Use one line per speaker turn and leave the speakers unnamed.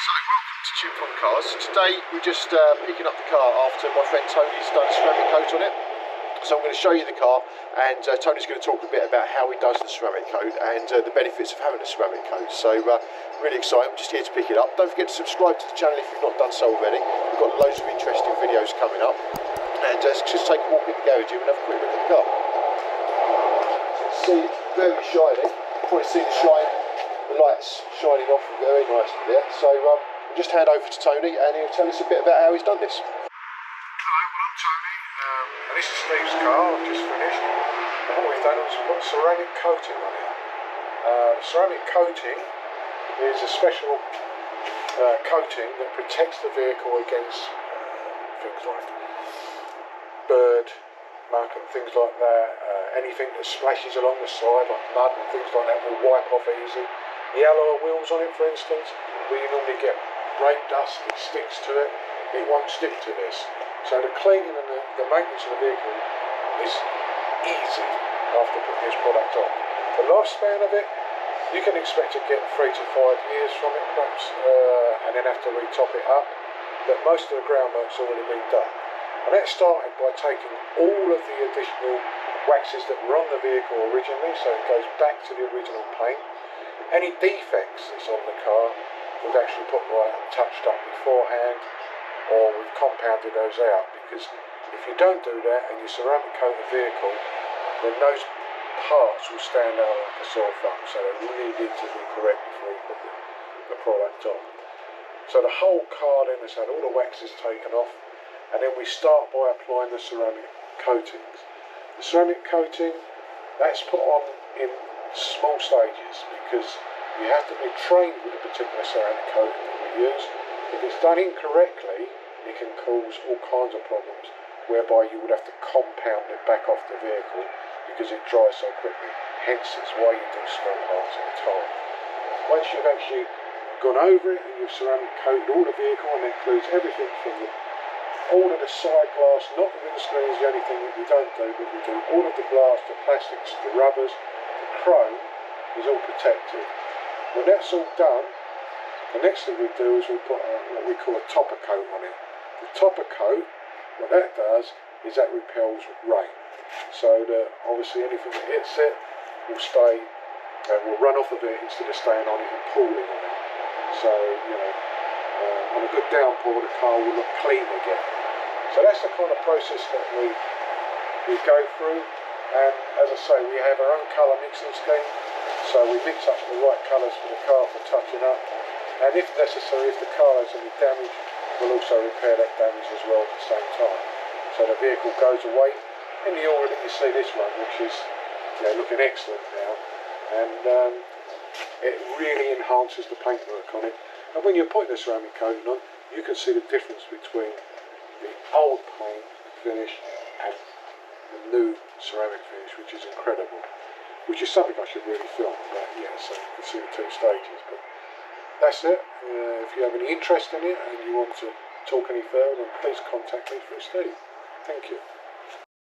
So welcome to Chip on Cars. Today we're just picking up the car after my friend Tony's done a ceramic coat on it. So I'm going to show you the car, and Tony's going to talk a bit about how he does the ceramic coat and the benefits of having a ceramic coat. So really excited, I'm just here to pick it up. Don't forget to subscribe to the channel if you've not done so already. We've got loads of interesting videos coming up. And just take a walk in the garage and have a quick look at the car. So you can see it's very shiny. You can probably see the shine. The lights shining off very nicely there. So we'll just hand over to Tony and he'll tell us a bit about how he's done this.
Hello, well, I'm Tony, and this is Steve's car. I've just finished, and what we've done is we've got ceramic coating on it. Ceramic coating is a special coating that protects the vehicle against things like bird, muck and things like that. Anything that splashes along the side like mud and things like that will wipe off easy. The alloy wheels on it, for instance, where you normally get brake dust that sticks to it, it won't stick to this. So the cleaning and the maintenance of the vehicle is easy after putting this product on. The lifespan of it, you can expect to get 3 to 5 years from it perhaps, and then have to retop it up. But most of the groundwork's already been done. And that started by taking all of the additional waxes that were on the vehicle originally, so it goes back to the original paint. Any defects that's on the car, we've actually put right and touched up beforehand, or we've compounded those out, because if you don't do that and you ceramic coat the vehicle, then those parts will stand out like a sore thumb, so they really need to be correct before you put the product on. So the whole car then has had all the waxes taken off, and then we start by applying the ceramic coatings. The ceramic coating, that's put on in small stages, because you have to be trained with a particular ceramic coating that we use. If it's done incorrectly, it can cause all kinds of problems, whereby you would have to compound it back off the vehicle because it dries so quickly. Hence, it's why you do small parts at a time. Once you've actually gone over it and you've ceramic coated all the vehicle, and that includes everything from all of the side glass, not the windscreen is the only thing that we don't do, but we do all of the glass, the plastics, the rubbers, the chrome is all protected. When that's all done, the next thing we do is we put what we call a topper coat on it. The topper coat, what that does is that repels rain. So that obviously anything that hits it will stay, will run off of it instead of staying on it and pooling on it. So, you know, on a good downpour the car will look clean again. So that's the kind of process that we go through. And as I say, we have our own colour mixing scheme. So we mix up the right colours for the car for touching up. And if necessary, if the car has any damage, we'll also repair that damage as well at the same time. So the vehicle goes away in the order that you see this one, which is, you know, looking excellent now. And it really enhances the paintwork on it. And when you're putting the ceramic coating on, you can see the difference between the old paint finish and the new ceramic finish, which is incredible. Which is something I should really film, but yeah, so you can see the 2 stages. But that's it. If you have any interest in it and you want to talk any further, then please contact me through Steve. Thank you.